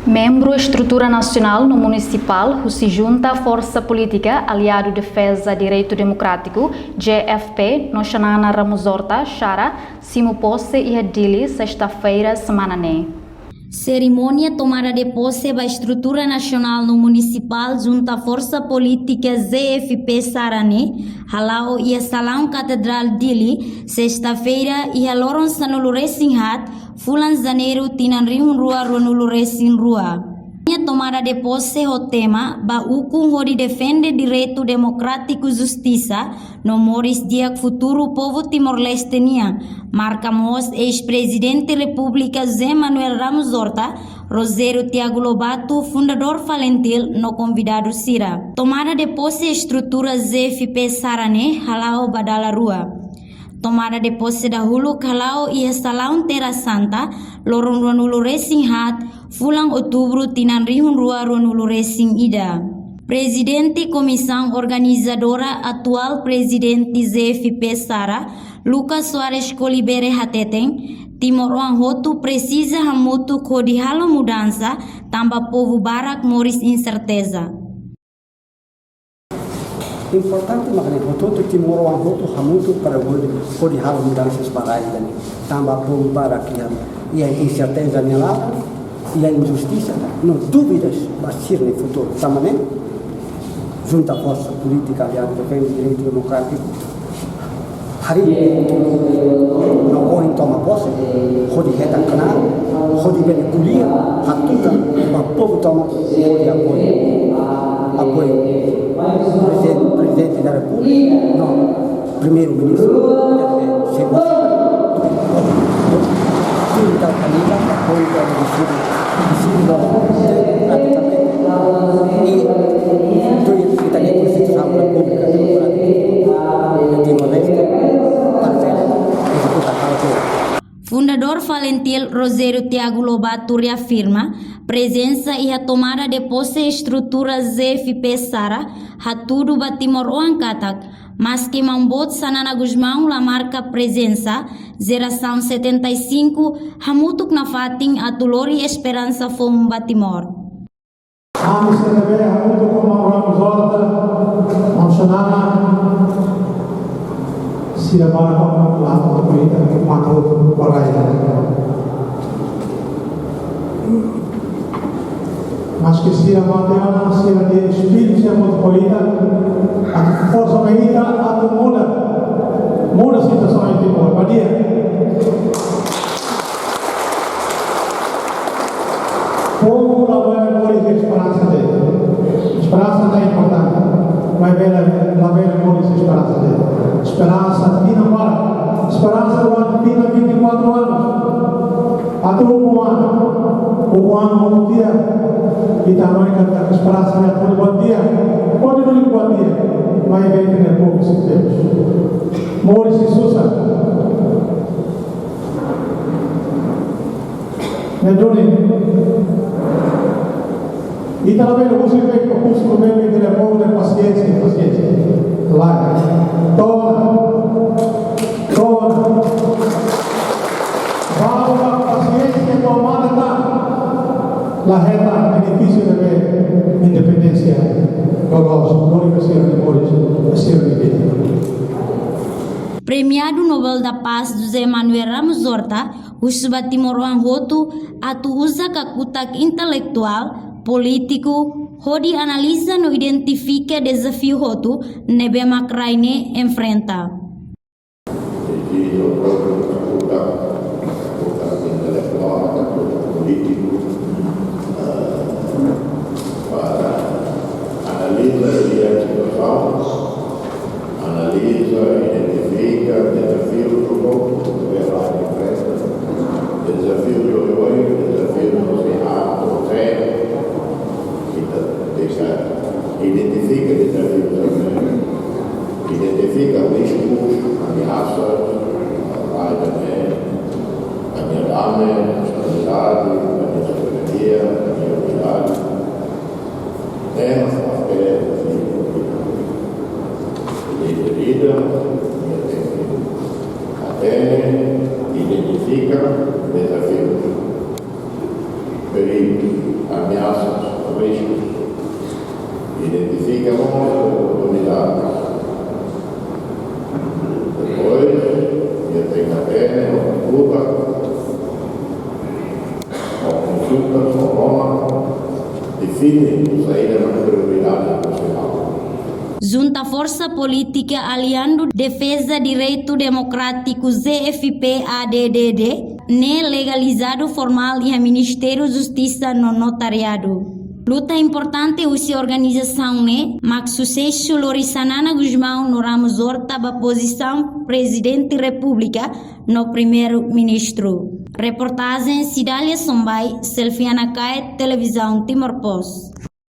Membro Estrutura Nacional no Municipal, o se junta à Força Política Aliado Defesa Direito Democrático, GFP, no Xanana Ramos Horta, Xara, Simo Posse e Adili, sexta-feira, semana né. Cerimônia tomada de posse da Estrutura Nacional no Municipal junto à Força Política ZFP Sarane, Halau e a Salão Catedral Dili, sexta-feira e a Loronça no Luresin Hat, Fulan Janeiro, Tinan Rihun Rua, no Luresin Rua. A tomada de posse o tema ba ukung de defende direito democrático justiça no moris dia futuro povo Timor-Leste nia. Marcamos ex-presidente República Zé Manuel Ramos Horta, Rosério Tiago Lobato, fundador Valentil, no convidado Sira. Tomada de posse estrutura ZFP Sarane, Halau Badala Rua. Tomada de posse da Hulu Kalau e Salão Terra Santa, Lorong Ruanulu Racing Hat, Fulang Outubro Tinan Rihun Rua Ruanulu Racing Ida. Presidente Comissão Organizadora atual Presidente ZFP Sara, Lucas Soares Colibere Hateten, Timor-Leste Hotu precisa hamutu kodihalo mudança, tamba povo barak moris incerteza. Importante makanya hoto Timor-Leste hoto hamutu para pode hal mudanças para aí também povo para que e a incerteza nela e a injustiça não dúvidas vai ser no futuro também junto à força política aliada defende direito democrático hari não corre toma posse pode reta canal pode ver kuliah hatuta o povo toma pode apoio presidente da República, não, primeiro-ministro, segundo, tudo da família, apoio da e do também a Constituição da República Democrática de Timor-Leste, parcela, executa a Fundador Valentil Rosério Tiago Lobato reafirma presença e a tomada de posse estrutura ZFP Sara, hatudo ba Timor-Leste Katak, mas que mambot Sanana Guzmão la marca presença, geração 75, hamutuk na fating atulori esperança fom ba Timor. Vamos receber hamutuk como Ramos Horta, Manchonana, Sira Barco, lá no Twitter, Mato Paraíba. Mas que Sira Mateana, Sira de Espírito, Sira Metropolita, a força medida, a muda a situação em Timor. Bom dia. Povo lá vai morrer de esperança dele. Esperança é importante. Vai ver lá vai morrer de esperança dele. Esperança de para. Esperança do vida 24 anos. Até um ano dia. E também a esperança é por bom dia. Pode não ir bom dia. Vai ver que é pouco se temos. Morris e Sousa. E também você vê que o curso do meio de telefone de paciência. Lá. Toma. Vamos paciência tomada tá. La reta benefício de ver independência Premiado Nobel da Paz José Manuel Ramos Horta, Usba Timor-Leste Hotu, atu usa kakutak intelektual, político, hodi analisa no identifica desafio Hotu, nebe makraine enfrenta. Analisa, identifica, desafio do povo, verá em frente, desafio de hoje, desafio do Senado, identifica desafios também, identifica riscos, ameaças, a minha dama, a estabilidade, a minha soberania, a minha unidade, até identifica desafios, perigos, ameaças, riscos, identificam oportunidades. Depois, tem até uma luta, ou consultas, ou Roma, definem saída na prioridade nacional. Junta Força Política Aliando Defesa Direito Democrático ZFP-ADDD, ne legalizado formal e Ministério Justiça no notariado. Luta importante usi organização ne, mas sucesso Lorisanana Guzmão no Ramos Horta ba posição Presidente República no Primeiro-Ministro. Reportagem Cidália Sombai, Selfiana Caet, Televisão Timor Post.